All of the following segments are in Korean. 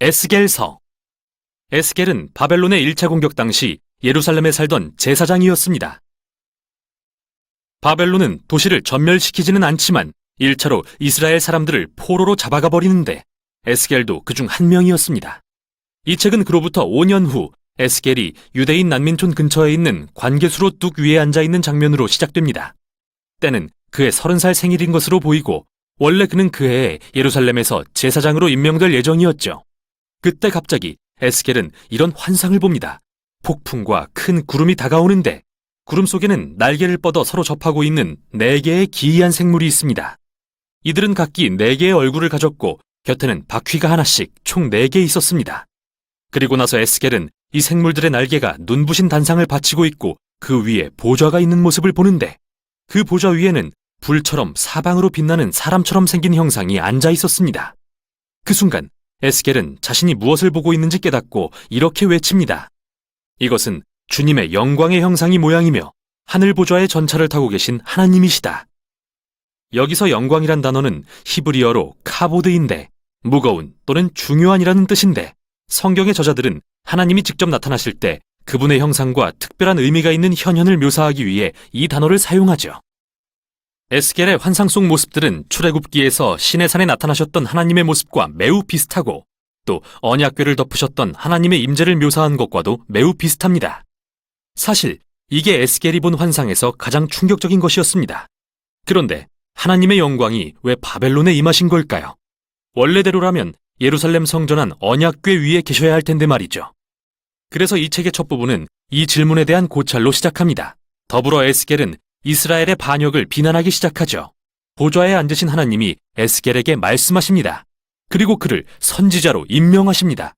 에스겔서. 에스겔은 바벨론의 1차 공격 당시 예루살렘에 살던 제사장이었습니다. 바벨론은 도시를 전멸시키지는 않지만 1차로 이스라엘 사람들을 포로로 잡아가 버리는데 에스겔도 그중 한 명이었습니다. 이 책은 그로부터 5년 후 에스겔이 유대인 난민촌 근처에 있는 관계수로 뚝 위에 앉아있는 장면으로 시작됩니다. 때는 그의 30살 생일인 것으로 보이고 원래 그는 그 해에 예루살렘에서 제사장으로 임명될 예정이었죠. 그때 갑자기 에스겔은 이런 환상을 봅니다. 폭풍과 큰 구름이 다가오는데 구름 속에는 날개를 뻗어 서로 접하고 있는 4개의 기이한 생물이 있습니다. 이들은 각기 4개의 얼굴을 가졌고 곁에는 바퀴가 하나씩 총 4개 있었습니다. 그리고 나서 에스겔은 이 생물들의 날개가 눈부신 단상을 받치고 있고 그 위에 보좌가 있는 모습을 보는데 그 보좌 위에는 불처럼 사방으로 빛나는 사람처럼 생긴 형상이 앉아 있었습니다. 그 순간 에스겔은 자신이 무엇을 보고 있는지 깨닫고 이렇게 외칩니다. 이것은 주님의 영광의 형상이 모양이며 하늘 보좌의 전차를 타고 계신 하나님이시다. 여기서 영광이란 단어는 히브리어로 카보드인데 무거운 또는 중요한이라는 뜻인데 성경의 저자들은 하나님이 직접 나타나실 때 그분의 형상과 특별한 의미가 있는 현현을 묘사하기 위해 이 단어를 사용하죠. 에스겔의 환상 속 모습들은 출애굽기에서 시내산에 나타나셨던 하나님의 모습과 매우 비슷하고 또 언약궤를 덮으셨던 하나님의 임재를 묘사한 것과도 매우 비슷합니다. 사실 이게 에스겔이 본 환상에서 가장 충격적인 것이었습니다. 그런데 하나님의 영광이 왜 바벨론에 임하신 걸까요? 원래대로라면 예루살렘 성전 안 언약궤 위에 계셔야 할 텐데 말이죠. 그래서 이 책의 첫 부분은 이 질문에 대한 고찰로 시작합니다. 더불어 에스겔은 이스라엘의 반역을 비난하기 시작하죠. 보좌에 앉으신 하나님이 에스겔에게 말씀하십니다. 그리고 그를 선지자로 임명하십니다.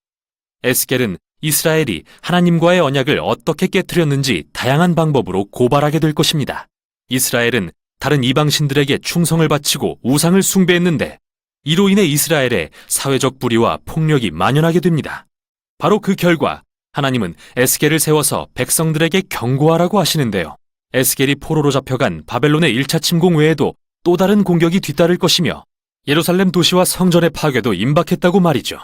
에스겔은 이스라엘이 하나님과의 언약을 어떻게 깨트렸는지 다양한 방법으로 고발하게 될 것입니다. 이스라엘은 다른 이방신들에게 충성을 바치고 우상을 숭배했는데 이로 인해 이스라엘의 사회적 불의와 폭력이 만연하게 됩니다. 바로 그 결과 하나님은 에스겔을 세워서 백성들에게 경고하라고 하시는데요. 에스겔이 포로로 잡혀간 바벨론의 1차 침공 외에도 또 다른 공격이 뒤따를 것이며 예루살렘 도시와 성전의 파괴도 임박했다고 말이죠.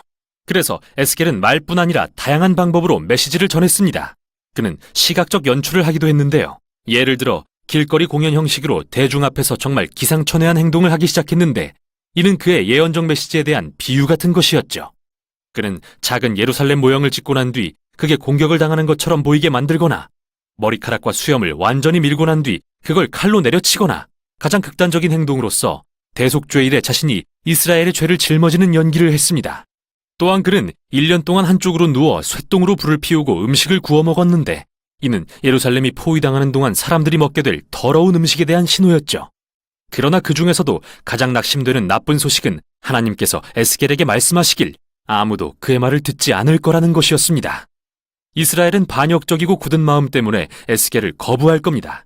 그래서 에스겔은 말뿐 아니라 다양한 방법으로 메시지를 전했습니다. 그는 시각적 연출을 하기도 했는데요. 예를 들어 길거리 공연 형식으로 대중 앞에서 정말 기상천외한 행동을 하기 시작했는데 이는 그의 예언적 메시지에 대한 비유 같은 것이었죠. 그는 작은 예루살렘 모형을 짓고 난 뒤 그게 공격을 당하는 것처럼 보이게 만들거나 머리카락과 수염을 완전히 밀고 난 뒤 그걸 칼로 내려치거나 가장 극단적인 행동으로서 대속죄일에 자신이 이스라엘의 죄를 짊어지는 연기를 했습니다. 또한 그는 1년 동안 한쪽으로 누워 쇠똥으로 불을 피우고 음식을 구워 먹었는데 이는 예루살렘이 포위당하는 동안 사람들이 먹게 될 더러운 음식에 대한 신호였죠. 그러나 그 중에서도 가장 낙심되는 나쁜 소식은 하나님께서 에스겔에게 말씀하시길 아무도 그의 말을 듣지 않을 거라는 것이었습니다. 이스라엘은 반역적이고 굳은 마음 때문에 에스겔을 거부할 겁니다.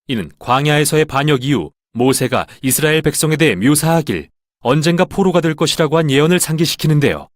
이는 광야에서의 반역 이후 모세가 이스라엘 백성에 대해 묘사하길 언젠가 포로가 될 것이라고 한 예언을 상기시키는데요.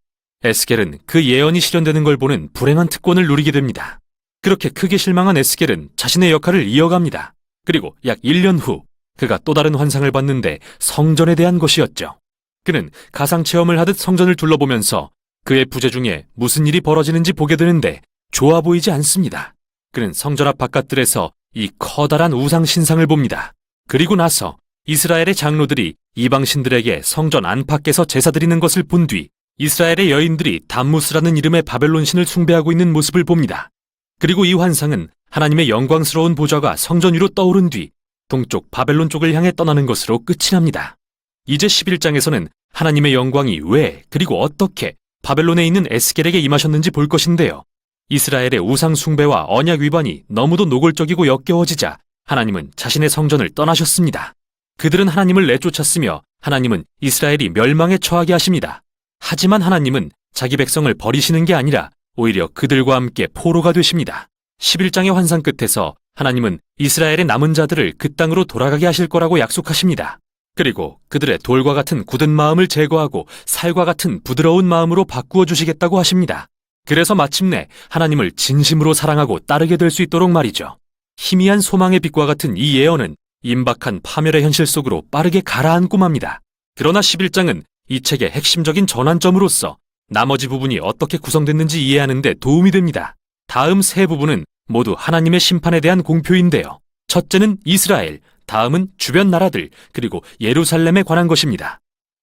에스겔은 그 예언이 실현되는 걸 보는 불행한 특권을 누리게 됩니다. 그렇게 크게 실망한 에스겔은 자신의 역할을 이어갑니다. 그리고 약 1년 후 그가 또 다른 환상을 봤는데 성전에 대한 것이었죠. 그는 가상체험을 하듯 성전을 둘러보면서 그의 부재 중에 무슨 일이 벌어지는지 보게 되는데 좋아 보이지 않습니다. 그는 성전 앞 바깥들에서 이 커다란 우상 신상을 봅니다. 그리고 나서 이스라엘의 장로들이 이방신들에게 성전 안팎에서 제사 드리는 것을 본 뒤 이스라엘의 여인들이 담무스라는 이름의 바벨론 신을 숭배하고 있는 모습을 봅니다. 그리고 이 환상은 하나님의 영광스러운 보좌가 성전 위로 떠오른 뒤 동쪽 바벨론 쪽을 향해 떠나는 것으로 끝이 납니다. 이제 11장에서는 하나님의 영광이 왜 그리고 어떻게 바벨론에 있는 에스겔에게 임하셨는지 볼 것인데요. 이스라엘의 우상 숭배와 언약 위반이 너무도 노골적이고 역겨워지자 하나님은 자신의 성전을 떠나셨습니다. 그들은 하나님을 내쫓았으며 하나님은 이스라엘이 멸망에 처하게 하십니다. 하지만 하나님은 자기 백성을 버리시는 게 아니라 오히려 그들과 함께 포로가 되십니다. 11장의 환상 끝에서 하나님은 이스라엘의 남은 자들을 그 땅으로 돌아가게 하실 거라고 약속하십니다. 그리고 그들의 돌과 같은 굳은 마음을 제거하고 살과 같은 부드러운 마음으로 바꾸어 주시겠다고 하십니다. 그래서 마침내 하나님을 진심으로 사랑하고 따르게 될 수 있도록 말이죠. 희미한 소망의 빛과 같은 이 예언은 임박한 파멸의 현실 속으로 빠르게 가라앉고 맙니다. 그러나 11장은 이 책의 핵심적인 전환점으로서 나머지 부분이 어떻게 구성됐는지 이해하는 데 도움이 됩니다. 다음 세 부분은 모두 하나님의 심판에 대한 공표인데요. 첫째는 이스라엘, 다음은 주변 나라들, 그리고 예루살렘에 관한 것입니다.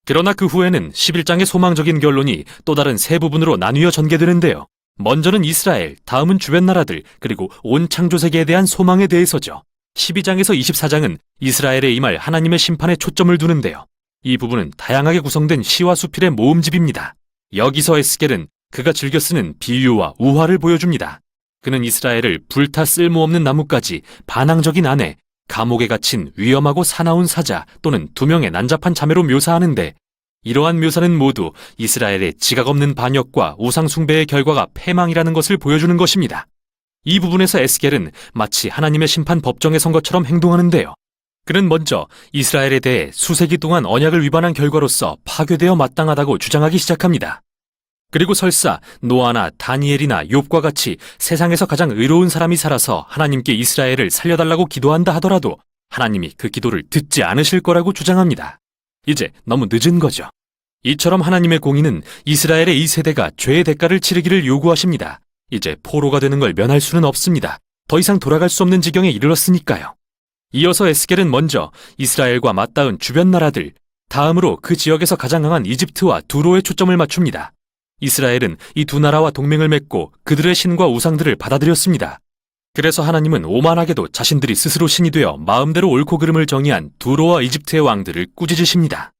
그러나 그 후에는 11장의 소망적인 결론이 또 다른 세 부분으로 나뉘어 전개되는데요. 먼저는 이스라엘, 다음은 주변 나라들, 그리고 온 창조세계에 대한 소망에 대해서죠. 12장에서 24장은 이스라엘에 임할 하나님의 심판에 초점을 두는데요. 이 부분은 다양하게 구성된 시와 수필의 모음집입니다. 여기서 에스겔은 그가 즐겨 쓰는 비유와 우화를 보여줍니다. 그는 이스라엘을 불타 쓸모없는 나뭇가지, 반항적인 아내, 감옥에 갇힌 위험하고 사나운 사자 또는 두 명의 난잡한 자매로 묘사하는데, 이러한 묘사는 모두 이스라엘의 지각 없는 반역과 우상 숭배의 결과가 패망이라는 것을 보여주는 것입니다. 이 부분에서 에스겔은 마치 하나님의 심판 법정에 선 것처럼 행동하는데요. 그는 먼저 이스라엘에 대해 수세기 동안 언약을 위반한 결과로서 파괴되어 마땅하다고 주장하기 시작합니다. 그리고 설사 노아나 다니엘이나 욥과 같이 세상에서 가장 의로운 사람이 살아서 하나님께 이스라엘을 살려달라고 기도한다 하더라도 하나님이 그 기도를 듣지 않으실 거라고 주장합니다. 이제 너무 늦은 거죠. 이처럼 하나님의 공의는 이스라엘의 이 세대가 죄의 대가를 치르기를 요구하십니다. 이제 포로가 되는 걸 면할 수는 없습니다. 더 이상 돌아갈 수 없는 지경에 이르렀으니까요. 이어서 에스겔은 먼저 이스라엘과 맞닿은 주변 나라들, 다음으로 그 지역에서 가장 강한 이집트와 두로에 초점을 맞춥니다. 이스라엘은 이 두 나라와 동맹을 맺고 그들의 신과 우상들을 받아들였습니다. 그래서 하나님은 오만하게도 자신들이 스스로 신이 되어 마음대로 옳고 그름을 정의한 두로와 이집트의 왕들을 꾸짖으십니다.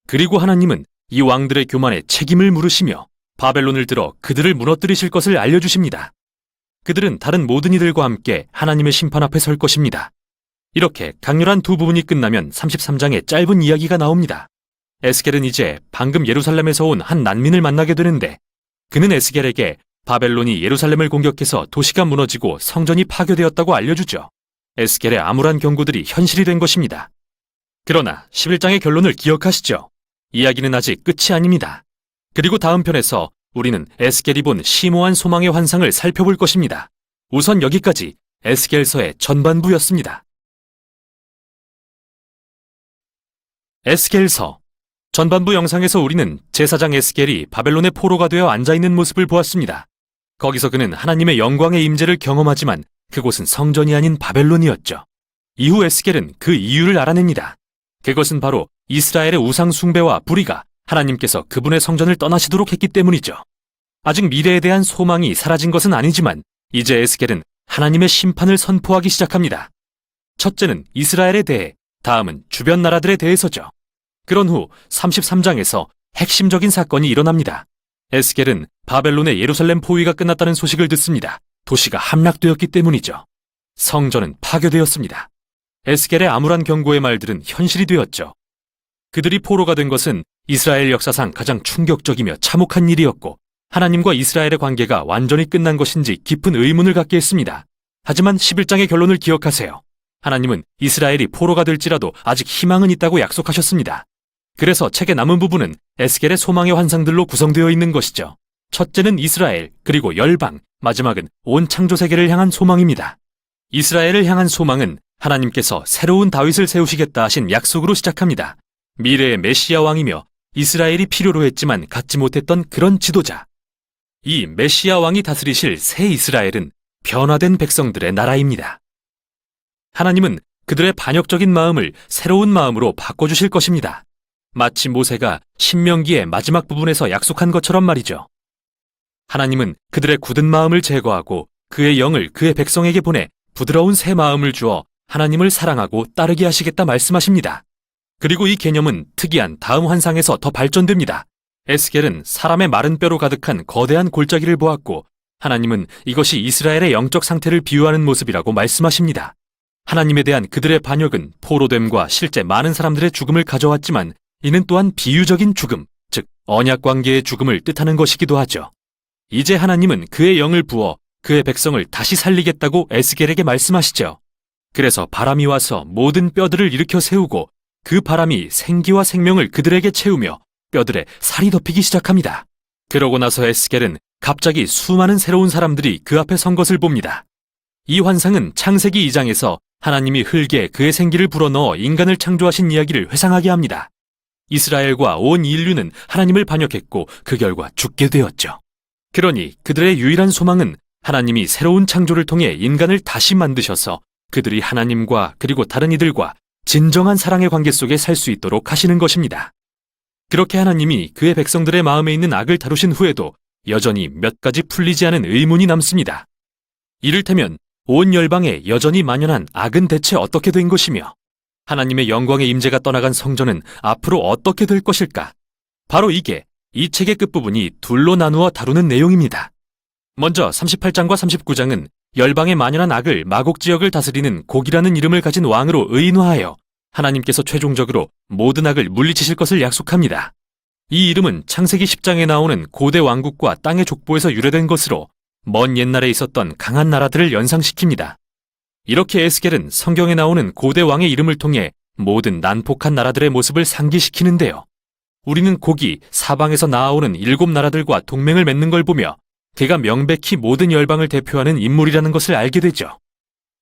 그리고 하나님은 이 왕들의 교만에 책임을 물으시며 바벨론을 들어 그들을 무너뜨리실 것을 알려주십니다. 그들은 다른 모든 이들과 함께 하나님의 심판 앞에 설 것입니다. 이렇게 강렬한 두 부분이 끝나면 33장의 짧은 이야기가 나옵니다. 에스겔은 이제 방금 예루살렘에서 온 한 난민을 만나게 되는데, 그는 에스겔에게 바벨론이 예루살렘을 공격해서 도시가 무너지고 성전이 파괴되었다고 알려주죠. 에스겔의 암울한 경고들이 현실이 된 것입니다. 그러나 11장의 결론을 기억하시죠? 이야기는 아직 끝이 아닙니다. 그리고 다음 편에서 우리는 에스겔이 본 심오한 소망의 환상을 살펴볼 것입니다. 우선 여기까지 에스겔서의 전반부였습니다. 에스겔서 전반부 영상에서 우리는 제사장 에스겔이 바벨론의 포로가 되어 앉아있는 모습을 보았습니다. 거기서 그는 하나님의 영광의 임재를 경험하지만 그곳은 성전이 아닌 바벨론이었죠. 이후 에스겔은 그 이유를 알아냅니다. 그것은 바로 이스라엘의 우상 숭배와 불의가 하나님께서 그분의 성전을 떠나시도록 했기 때문이죠. 아직 미래에 대한 소망이 사라진 것은 아니지만 이제 에스겔은 하나님의 심판을 선포하기 시작합니다. 첫째는 이스라엘에 대해, 다음은 주변 나라들에 대해서죠. 그런 후 33장에서 핵심적인 사건이 일어납니다. 에스겔은 바벨론의 예루살렘 포위가 끝났다는 소식을 듣습니다. 도시가 함락되었기 때문이죠. 성전은 파괴되었습니다. 에스겔의 암울한 경고의 말들은 현실이 되었죠. 그들이 포로가 된 것은 이스라엘 역사상 가장 충격적이며 참혹한 일이었고, 하나님과 이스라엘의 관계가 완전히 끝난 것인지 깊은 의문을 갖게 했습니다. 하지만 11장의 결론을 기억하세요. 하나님은 이스라엘이 포로가 될지라도 아직 희망은 있다고 약속하셨습니다. 그래서 책의 남은 부분은 에스겔의 소망의 환상들로 구성되어 있는 것이죠. 첫째는 이스라엘, 그리고 열방, 마지막은 온 창조세계를 향한 소망입니다. 이스라엘을 향한 소망은 하나님께서 새로운 다윗을 세우시겠다 하신 약속으로 시작합니다. 미래의 메시아 왕이며 이스라엘이 필요로 했지만 갖지 못했던 그런 지도자. 이 메시아 왕이 다스리실 새 이스라엘은 변화된 백성들의 나라입니다. 하나님은 그들의 반역적인 마음을 새로운 마음으로 바꿔주실 것입니다. 마치 모세가 신명기의 마지막 부분에서 약속한 것처럼 말이죠. 하나님은 그들의 굳은 마음을 제거하고 그의 영을 그의 백성에게 보내 부드러운 새 마음을 주어 하나님을 사랑하고 따르게 하시겠다 말씀하십니다. 그리고 이 개념은 특이한 다음 환상에서 더 발전됩니다. 에스겔은 사람의 마른 뼈로 가득한 거대한 골짜기를 보았고, 하나님은 이것이 이스라엘의 영적 상태를 비유하는 모습이라고 말씀하십니다. 하나님에 대한 그들의 반역은 포로됨과 실제 많은 사람들의 죽음을 가져왔지만, 이는 또한 비유적인 죽음, 즉 언약 관계의 죽음을 뜻하는 것이기도 하죠. 이제 하나님은 그의 영을 부어 그의 백성을 다시 살리겠다고 에스겔에게 말씀하시죠. 그래서 바람이 와서 모든 뼈들을 일으켜 세우고 그 바람이 생기와 생명을 그들에게 채우며 뼈들에 살이 덮이기 시작합니다. 그러고 나서 에스겔은 갑자기 수많은 새로운 사람들이 그 앞에 선 것을 봅니다. 이 환상은 창세기 2장에서 하나님이 흙에 그의 생기를 불어넣어 인간을 창조하신 이야기를 회상하게 합니다. 이스라엘과 온 인류는 하나님을 반역했고 그 결과 죽게 되었죠. 그러니 그들의 유일한 소망은 하나님이 새로운 창조를 통해 인간을 다시 만드셔서 그들이 하나님과 그리고 다른 이들과 진정한 사랑의 관계 속에 살 수 있도록 하시는 것입니다. 그렇게 하나님이 그의 백성들의 마음에 있는 악을 다루신 후에도 여전히 몇 가지 풀리지 않은 의문이 남습니다. 이를테면 온 열방에 여전히 만연한 악은 대체 어떻게 된 것이며 하나님의 영광의 임재가 떠나간 성전은 앞으로 어떻게 될 것일까? 바로 이게 이 책의 끝부분이 둘로 나누어 다루는 내용입니다. 먼저 38장과 39장은 열방에 만연한 악을 마곡 지역을 다스리는 곡이라는 이름을 가진 왕으로 의인화하여 하나님께서 최종적으로 모든 악을 물리치실 것을 약속합니다. 이 이름은 창세기 10장에 나오는 고대 왕국과 땅의 족보에서 유래된 것으로 먼 옛날에 있었던 강한 나라들을 연상시킵니다. 이렇게 에스겔은 성경에 나오는 고대 왕의 이름을 통해 모든 난폭한 나라들의 모습을 상기시키는데요. 우리는 곡이 사방에서 나아오는 7 나라들과 동맹을 맺는 걸 보며 그가 명백히 모든 열방을 대표하는 인물이라는 것을 알게 되죠.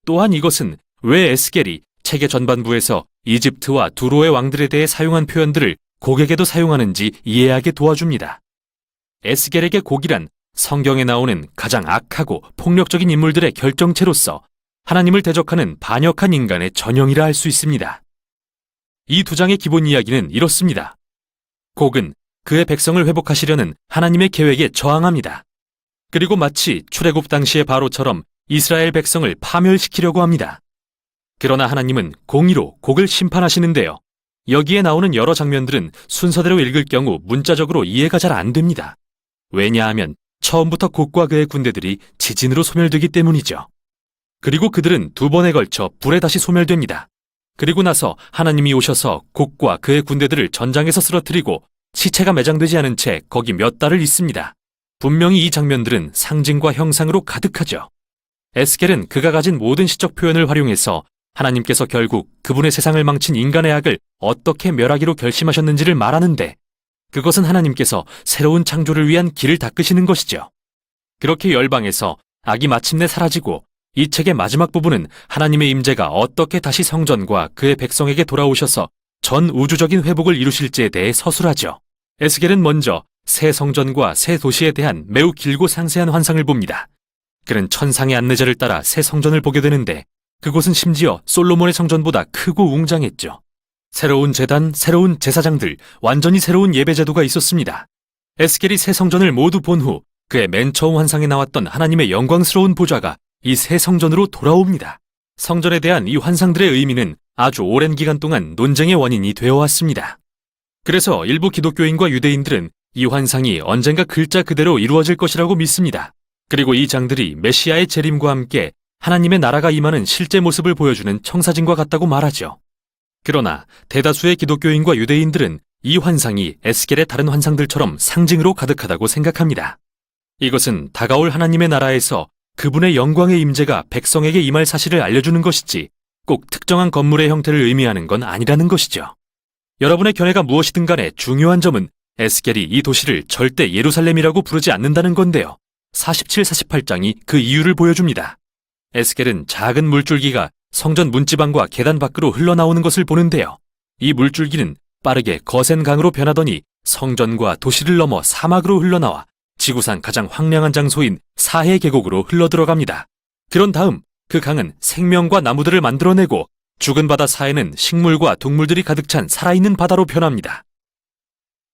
또한 이것은 왜 에스겔이 책의 전반부에서 이집트와 두로의 왕들에 대해 사용한 표현들을 곡에게도 사용하는지 이해하게 도와줍니다. 에스겔에게 곡이란 성경에 나오는 가장 악하고 폭력적인 인물들의 결정체로서 하나님을 대적하는 반역한 인간의 전형이라 할 수 있습니다. 이 2장의 기본 이야기는 이렇습니다. 곡은 그의 백성을 회복하시려는 하나님의 계획에 저항합니다. 그리고 마치 출애굽 당시의 바로처럼 이스라엘 백성을 파멸시키려고 합니다. 그러나 하나님은 공의로 곡을 심판하시는데요. 여기에 나오는 여러 장면들은 순서대로 읽을 경우 문자적으로 이해가 잘 안 됩니다. 왜냐하면 처음부터 곡과 그의 군대들이 지진으로 소멸되기 때문이죠. 그리고 그들은 2번에 걸쳐 불에 다시 소멸됩니다. 그리고 나서 하나님이 오셔서 곡과 그의 군대들을 전장에서 쓰러뜨리고 시체가 매장되지 않은 채 거기 몇 달을 있습니다. 분명히 이 장면들은 상징과 형상으로 가득하죠. 에스겔은 그가 가진 모든 시적 표현을 활용해서 하나님께서 결국 그분의 세상을 망친 인간의 악을 어떻게 멸하기로 결심하셨는지를 말하는데 그것은 하나님께서 새로운 창조를 위한 길을 닦으시는 것이죠. 그렇게 열방에서 악이 마침내 사라지고 이 책의 마지막 부분은 하나님의 임재가 어떻게 다시 성전과 그의 백성에게 돌아오셔서 전 우주적인 회복을 이루실지에 대해 서술하죠. 에스겔은 먼저 새 성전과 새 도시에 대한 매우 길고 상세한 환상을 봅니다. 그는 천상의 안내자를 따라 새 성전을 보게 되는데 그곳은 심지어 솔로몬의 성전보다 크고 웅장했죠. 새로운 제단, 새로운 제사장들, 완전히 새로운 예배제도가 있었습니다. 에스겔이 새 성전을 모두 본 후 그의 맨 처음 환상에 나왔던 하나님의 영광스러운 보좌가 이 새 성전으로 돌아옵니다. 성전에 대한 이 환상들의 의미는 아주 오랜 기간 동안 논쟁의 원인이 되어왔습니다. 그래서 일부 기독교인과 유대인들은 이 환상이 언젠가 글자 그대로 이루어질 것이라고 믿습니다. 그리고 이 장들이 메시아의 재림과 함께 하나님의 나라가 임하는 실제 모습을 보여주는 청사진과 같다고 말하죠. 그러나 대다수의 기독교인과 유대인들은 이 환상이 에스겔의 다른 환상들처럼 상징으로 가득하다고 생각합니다. 이것은 다가올 하나님의 나라에서 그분의 영광의 임재가 백성에게 임할 사실을 알려주는 것이지 꼭 특정한 건물의 형태를 의미하는 건 아니라는 것이죠. 여러분의 견해가 무엇이든 간에 중요한 점은 에스겔이 이 도시를 절대 예루살렘이라고 부르지 않는다는 건데요. 47, 48장이 그 이유를 보여줍니다. 에스겔은 작은 물줄기가 성전 문지방과 계단 밖으로 흘러나오는 것을 보는데요. 이 물줄기는 빠르게 거센 강으로 변하더니 성전과 도시를 넘어 사막으로 흘러나와 지구상 가장 황량한 장소인 사해 계곡으로 흘러들어갑니다. 그런 다음 그 강은 생명과 나무들을 만들어내고 죽은 바다 사이는 식물과 동물들이 가득 찬 살아있는 바다로 변합니다.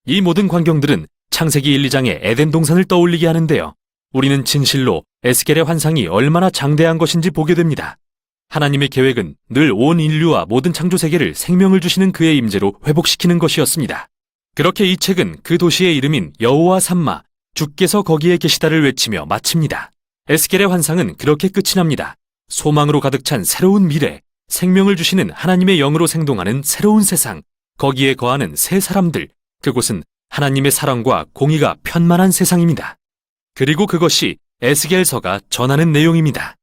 이 모든 광경들은 창세기 1, 2장의 에덴 동산을 떠올리게 하는데요. 우리는 진실로 에스겔의 환상이 얼마나 장대한 것인지 보게 됩니다. 하나님의 계획은 늘 온 인류와 모든 창조 세계를 생명을 주시는 그의 임재로 회복시키는 것이었습니다. 그렇게 이 책은 그 도시의 이름인 여호와 삼마, 주께서 거기에 계시다를 외치며 마칩니다. 에스겔의 환상은 그렇게 끝이 납니다. 소망으로 가득 찬 새로운 미래, 생명을 주시는 하나님의 영으로 생동하는 새로운 세상, 거기에 거하는 새 사람들, 그곳은 하나님의 사랑과 공의가 편만한 세상입니다. 그리고 그것이 에스겔서가 전하는 내용입니다.